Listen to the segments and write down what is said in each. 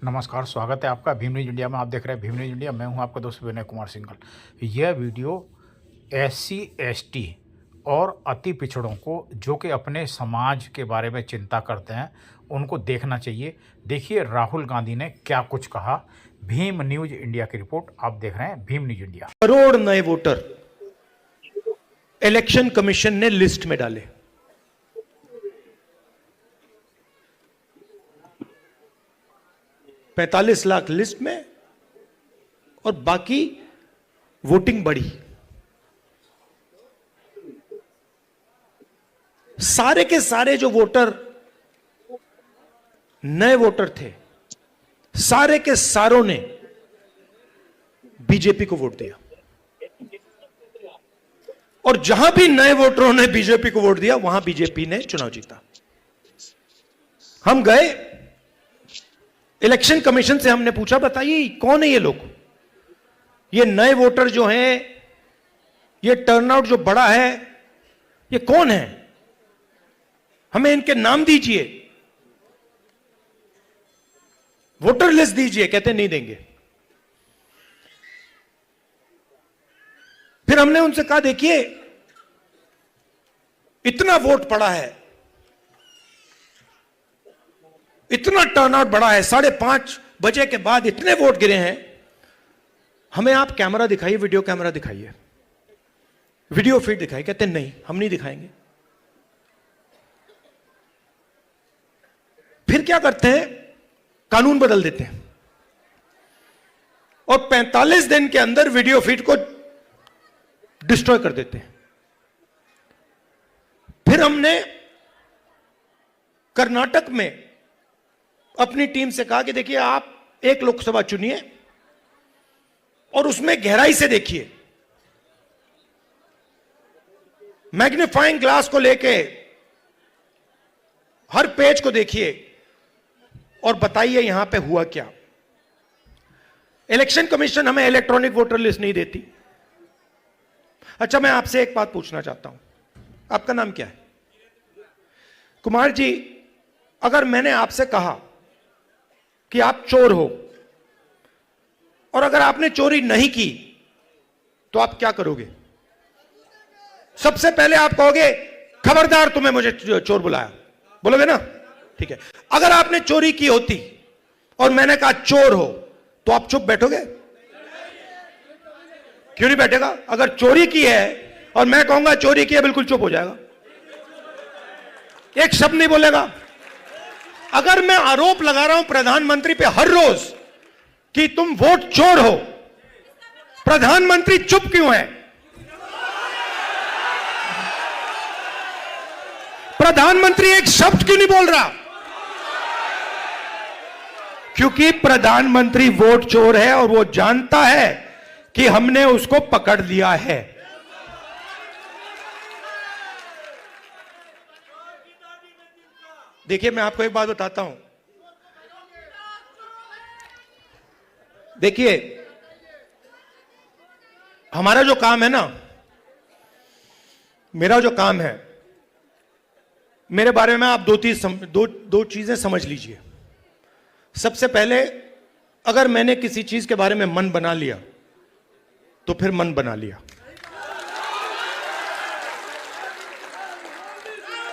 नमस्कार, स्वागत है आपका भीम न्यूज इंडिया में। आप देख रहे हैं भीम न्यूज इंडिया। मैं हूं आपका दोस्त विनय कुमार सिंघल। यह वीडियो SC ST और अति पिछड़ों को, जो कि अपने समाज के बारे में चिंता करते हैं, उनको देखना चाहिए। देखिए राहुल गांधी ने क्या कुछ कहा। भीम न्यूज इंडिया की रिपोर्ट आप देख रहे हैं भीम न्यूज इंडिया। करोड़ नए वोटर इलेक्शन कमीशन ने लिस्ट में डाले। $45 लाख लिस्ट में और बाकी वोटिंग बढ़ी। सारे के सारे जो वोटर नए वोटर थे, सारे के सारों ने बीजेपी को वोट दिया। और जहां भी नए वोटरों ने बीजेपी को वोट दिया, वहां बीजेपी ने चुनाव जीता। हम गए इलेक्शन कमीशन से, हमने पूछा बताइए कौन है ये लोग, ये नए वोटर जो हैं, ये टर्नआउट जो बड़ा है, ये कौन है, हमें इनके नाम दीजिए, वोटर लिस्ट दीजिए। कहते नहीं देंगे। फिर हमने उनसे कहा देखिए इतना वोट पड़ा है, इतना टर्नआउट बढ़ा है, 5:30 बजे के बाद इतने वोट गिरे हैं, हमें आप कैमरा दिखाइए, वीडियो कैमरा दिखाइए, वीडियो फीड दिखाइए। कहते नहीं, हम नहीं दिखाएंगे। फिर क्या करते हैं, कानून बदल देते हैं और 45 दिन के अंदर वीडियो फीड को डिस्ट्रॉय कर देते हैं। फिर हमने कर्नाटक में अपनी टीम से कहा कि देखिए आप एक लोकसभा चुनिए और उसमें गहराई से देखिए, मैग्नीफाइंग ग्लास को लेके हर पेज को देखिए और बताइए यहां पे हुआ क्या। इलेक्शन कमीशन हमें इलेक्ट्रॉनिक वोटर लिस्ट नहीं देती। अच्छा, मैं आपसे एक बात पूछना चाहता हूं, आपका नाम क्या है? कुमार जी, अगर मैंने आपसे कहा कि आप चोर हो और अगर आपने चोरी नहीं की तो आप क्या करोगे? सबसे पहले आप कहोगे खबरदार तुम्हें मुझे चोर बुलाया, बोलोगे ना? ठीक है। अगर आपने चोरी की होती और मैंने कहा चोर हो तो आप चुप बैठोगे? क्यों नहीं बैठेगा? अगर चोरी की है और मैं कहूंगा चोरी की है, बिल्कुल चुप हो जाएगा, एक शब्द नहीं बोलेगा। अगर मैं आरोप लगा रहा हूं प्रधानमंत्री पे हर रोज कि तुम वोट चोर हो, प्रधानमंत्री चुप क्यों है? प्रधानमंत्री एक शब्द क्यों नहीं बोल रहा? क्योंकि प्रधानमंत्री वोट चोर है और वो जानता है कि हमने उसको पकड़ लिया है। देखिए, मैं आपको एक बात बताता हूं। देखिए, हमारा जो काम है ना, मेरा जो काम है, मेरे बारे में आप दो चीजें समझ लीजिए। सबसे पहले, अगर मैंने किसी चीज के बारे में मन बना लिया तो फिर मन बना लिया।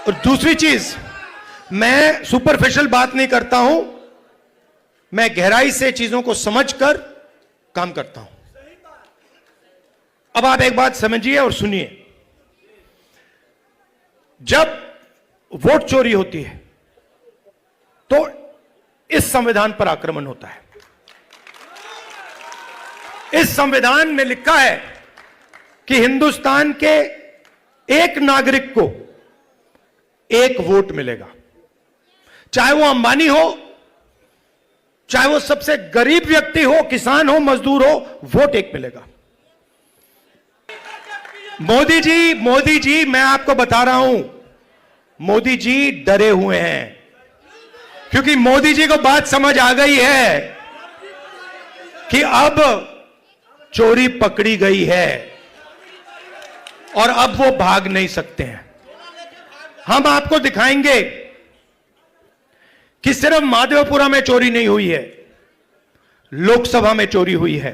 और दूसरी चीज, मैं सुपरफिशियल बात नहीं करता हूं, मैं गहराई से चीजों को समझकर काम करता हूं। अब आप एक बात समझिए और सुनिए। जब वोट चोरी होती है तो इस संविधान पर आक्रमण होता है। इस संविधान में लिखा है कि हिंदुस्तान के एक नागरिक को एक वोट मिलेगा, चाहे वो अंबानी हो, चाहे वो सबसे गरीब व्यक्ति हो, किसान हो, मजदूर हो, वोट एक मिलेगा। मोदी जी, मैं आपको बता रहा हूं, मोदी जी डरे हुए हैं, क्योंकि मोदी जी को बात समझ आ गई है कि अब चोरी पकड़ी गई है और अब वो भाग नहीं सकते हैं। हम आपको दिखाएंगे कि सिर्फ माधवपुरा में चोरी नहीं हुई है, लोकसभा में चोरी हुई है,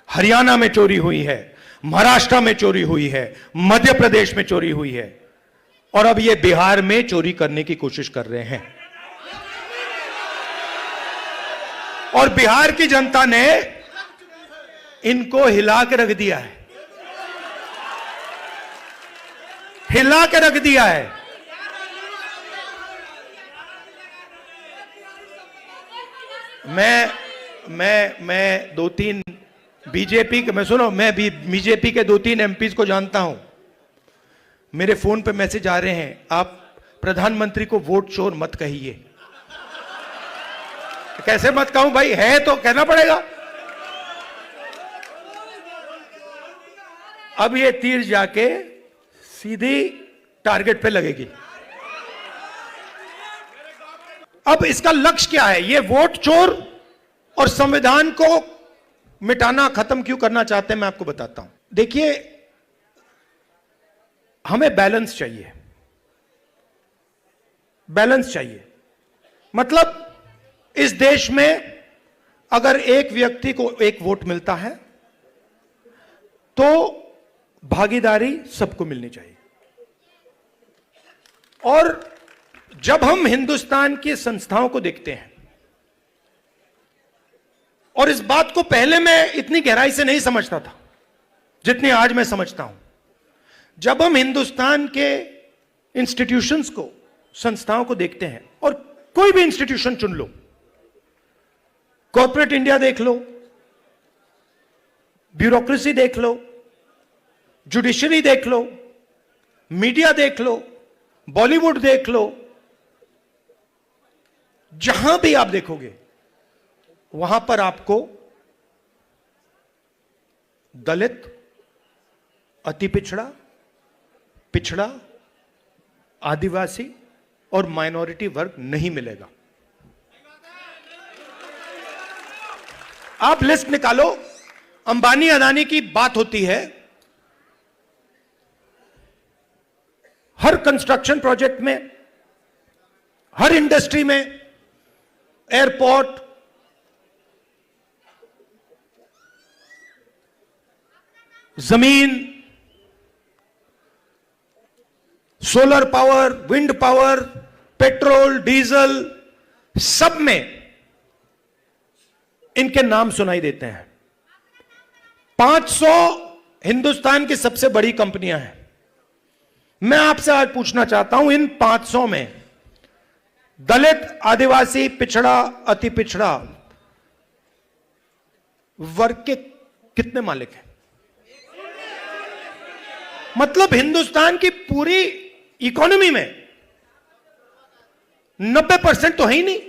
हरियाणा में चोरी हुई है, महाराष्ट्र में चोरी हुई है, मध्य प्रदेश में चोरी हुई है, और अब ये बिहार में चोरी करने की कोशिश कर रहे हैं। और बिहार की जनता ने इनको हिला के रख दिया है, हिला के रख दिया है। मैं दो तीन बीजेपी के, मैं सुनो, मैं भी बीजेपी के 2-3 एमपीज को जानता हूं। मेरे फोन पे मैसेज आ रहे हैं, आप प्रधानमंत्री को वोट चोर मत कहिए। कैसे मत कहूं भाई, है तो कहना पड़ेगा। अब ये तीर जाके सीधी टारगेट पे लगेगी। अब इसका लक्ष्य क्या है? ये वोट चोर और संविधान को मिटाना, खत्म क्यों करना चाहते हैं, मैं आपको बताता हूं। देखिए, हमें बैलेंस चाहिए, बैलेंस चाहिए। मतलब इस देश में अगर एक व्यक्ति को एक वोट मिलता है तो भागीदारी सबको मिलनी चाहिए। और जब हम हिंदुस्तान की संस्थाओं को देखते हैं, और इस बात को पहले मैं इतनी गहराई से नहीं समझता था जितनी आज मैं समझता हूं, जब हम हिंदुस्तान के इंस्टीट्यूशंस को, संस्थाओं को देखते हैं, और कोई भी इंस्टीट्यूशन चुन लो, कॉर्पोरेट इंडिया देख लो, ब्यूरोक्रेसी देख लो, जुडिशरी देख लो, मीडिया देख लो, बॉलीवुड देख लो, जहां भी आप देखोगे वहां पर आपको दलित, अति पिछड़ा, पिछड़ा, आदिवासी और माइनॉरिटी वर्ग नहीं मिलेगा। आप लिस्ट निकालो, अंबानी अदानी की बात होती है, हर कंस्ट्रक्शन प्रोजेक्ट में, हर इंडस्ट्री में, एयरपोर्ट, जमीन, solar power, wind power, petrol, diesel, सब में इनके नाम सुनाई देते हैं। 500 हिंदुस्तान की सबसे बड़ी कंपनियां हैं। मैं आपसे आज पूछना चाहता हूं, इन 500 में दलित, आदिवासी, पिछड़ा, अति पिछड़ा वर्ग के कितने मालिक हैं? मतलब हिंदुस्तान की पूरी इकोनॉमी में 90% तो है ही नहीं,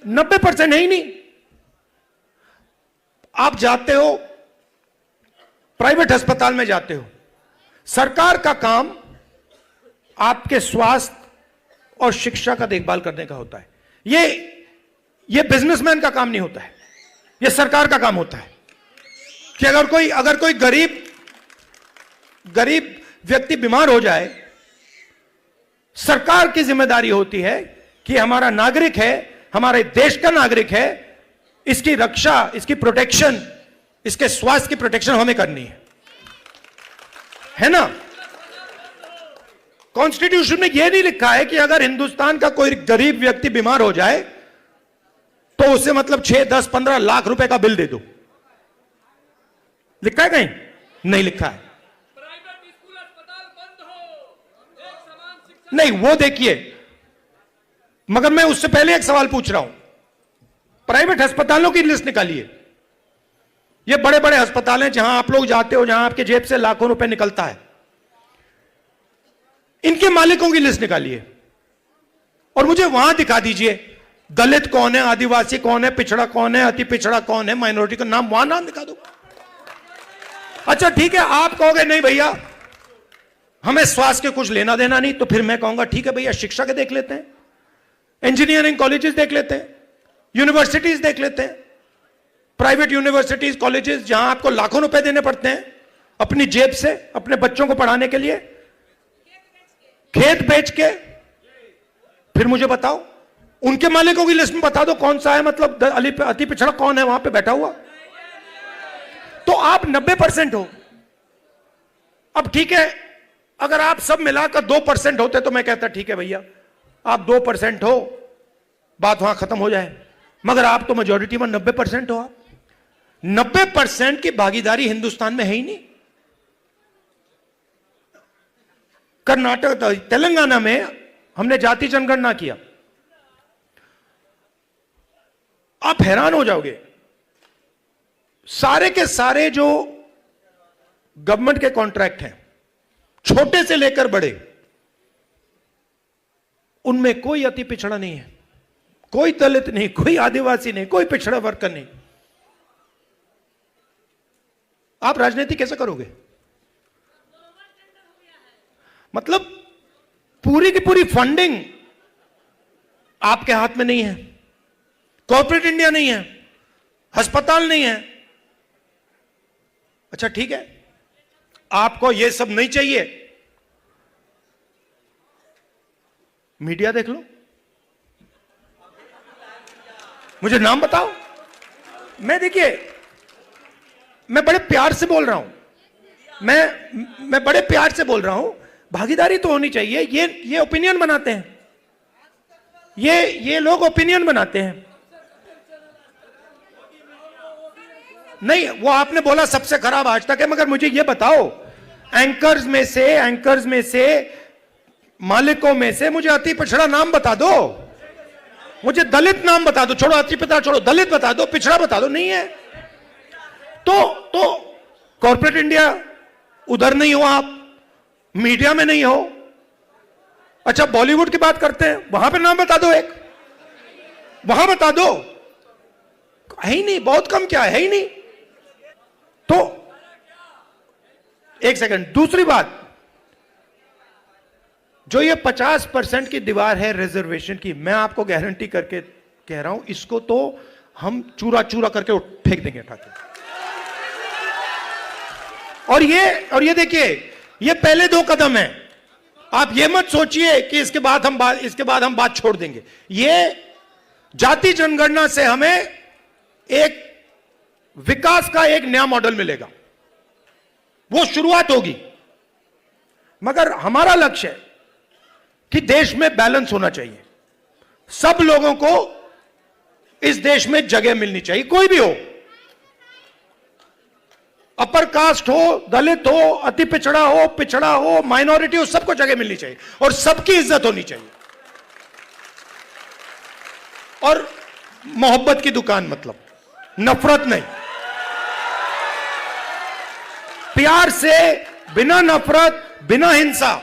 90% है ही नहीं। आप जाते हो प्राइवेट अस्पताल में, जाते हो, सरकार का काम आपके स्वास्थ्य और शिक्षा का देखभाल करने का होता है। ये बिजनेसमैन का काम नहीं होता है, ये सरकार का काम होता है कि अगर कोई गरीब व्यक्ति बीमार हो जाए, सरकार की जिम्मेदारी होती है कि हमारा नागरिक है, हमारे देश का नागरिक है, इसकी रक्षा, इसकी प्रोटेक्शन, इसके स्वास्थ्य की प्रोटेक्शन हमें करनी है ना। कॉन्स्टिट्यूशन में यह नहीं लिखा है कि अगर हिंदुस्तान का कोई गरीब व्यक्ति बीमार हो जाए तो उसे मतलब 6, 10, 15 लाख रुपए का बिल दे दो। लिखा है कहीं? नहीं लिखा है। प्राइवेट स्कूल अस्पताल बंद हो, एक समान शिक्षा नहीं, वो देखिए, मगर मैं उससे पहले एक सवाल पूछ रहा हूं। प्राइवेट अस्पतालों की लिस्ट निकालिए। ये बड़े बड़े अस्पताल हैं जहां आप लोग जाते हो, जहां आपके जेब से लाखों रुपए निकलता है, इनके मालिकों की लिस्ट निकालिए और मुझे वहां दिखा दीजिए दलित कौन है, आदिवासी कौन है, पिछड़ा कौन है, अति पिछड़ा कौन है, माइनॉरिटी का नाम, वहां नाम दिखा दो। अच्छा ठीक है, आप कहोगे नहीं भैया हमें स्वास्थ्य के कुछ लेना देना नहीं, तो फिर मैं कहूंगा ठीक है भैया, शिक्षा के देख लेते हैं, इंजीनियरिंग कॉलेजेस देख लेते हैं, यूनिवर्सिटीज देख लेते हैं, प्राइवेट यूनिवर्सिटीज, कॉलेजेस जहां आपको लाखों रुपए देने पड़ते हैं अपनी जेब से अपने बच्चों को पढ़ाने के लिए, खेत बेच के। फिर मुझे बताओ उनके मालिकों की लिस्ट में बता दो कौन सा है, मतलब अति पिछड़ा कौन है वहां पे बैठा हुआ। तो आप 90% हो। अब ठीक है, अगर आप सब मिलाकर 2% होते तो मैं कहता ठीक है भैया आप 2% हो, बात वहां खत्म हो जाए। मगर आप तो मेजोरिटी में 90% हो। आप 90% की भागीदारी हिंदुस्तान में है ही नहीं। कर्नाटक, तेलंगाना में हमने जाति जनगणना किया, आप हैरान हो जाओगे। सारे के सारे जो गवर्नमेंट के कॉन्ट्रैक्ट हैं, छोटे से लेकर बड़े, उनमें कोई अति पिछड़ा नहीं है, कोई दलित नहीं, कोई आदिवासी नहीं, कोई पिछड़ा वर्ग का नहीं। आप राजनीति कैसे करोगे? मतलब पूरी की पूरी फंडिंग आपके हाथ में नहीं है, कॉर्पोरेट इंडिया नहीं है, अस्पताल नहीं है। अच्छा ठीक है, आपको यह सब नहीं चाहिए, मीडिया देख लो, मुझे नाम बताओ। मैं देखिए, मैं बड़े प्यार से बोल रहा हूं, मैं बड़े प्यार से बोल रहा हूं, भागीदारी तो होनी चाहिए। ये ओपिनियन बनाते हैं, ये लोग ओपिनियन बनाते हैं। नहीं, वो आपने बोला सबसे खराब आज तक है, मगर मुझे ये बताओ, एंकर्स में से मालिकों में से मुझे अति पिछड़ा नाम बता दो, मुझे दलित नाम बता दो, छोड़ो अति पिछड़ा छोड़ो, दलित बता दो, पिछड़ा बता दो। नहीं है तो कॉर्पोरेट इंडिया उधर नहीं हो, आप मीडिया में नहीं हो। अच्छा बॉलीवुड की बात करते हैं, वहां पे नाम बता दो, एक वहां बता दो, है ही नहीं, बहुत कम, क्या है ही नहीं। तो एक सेकंड, दूसरी बात, जो ये 50% की दीवार है रिजर्वेशन की, मैं आपको गारंटी करके कह रहा हूं, इसको तो हम चूरा चूरा करके फेंक देंगे उठा के। और ये देखिए, ये पहले 2 कदम है। आप ये मत सोचिए कि इसके बाद हम बात छोड़ देंगे। ये जाति जनगणना से हमें एक विकास का एक नया मॉडल मिलेगा, वो शुरुआत होगी। मगर हमारा लक्ष्य है कि देश में बैलेंस होना चाहिए, सब लोगों को इस देश में जगह मिलनी चाहिए, कोई भी हो, अपर कास्ट हो, दलित हो, अति पिछड़ा हो, माइनॉरिटी हो, सबको जगह मिलनी चाहिए और सबकी इज्जत होनी चाहिए। और मोहब्बत की दुकान, मतलब नफरत नहीं, प्यार से, बिना नफरत, बिना हिंसा,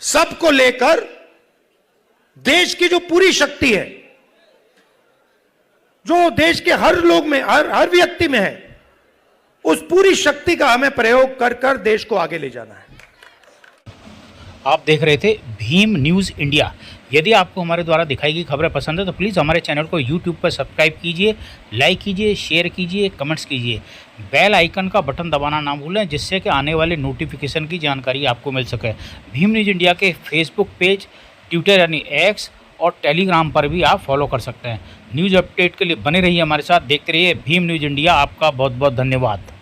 सबको लेकर देश की जो पूरी शक्ति है, जो देश के हर लोग में, हर व्यक्ति में है, उस पूरी शक्ति का हमें प्रयोग कर कर देश को आगे ले जाना है। आप देख रहे थे भीम न्यूज़ इंडिया। यदि आपको हमारे द्वारा दिखाई गई खबरें पसंद है तो प्लीज़ हमारे चैनल को यूट्यूब पर सब्सक्राइब कीजिए, लाइक कीजिए, शेयर कीजिए, कमेंट्स कीजिए। बेल आइकन का बटन दबाना ना भूलें, जिससे कि आने वाले नोटिफिकेशन की जानकारी आपको मिल सके। भीम न्यूज़ इंडिया के फेसबुक पेज, ट्विटर यानी एक्स और टेलीग्राम पर भी आप फॉलो कर सकते हैं। न्यूज़ अपडेट के लिए बने रहिए हमारे साथ, देखते रहिए भीम न्यूज़ इंडिया। आपका बहुत बहुत धन्यवाद।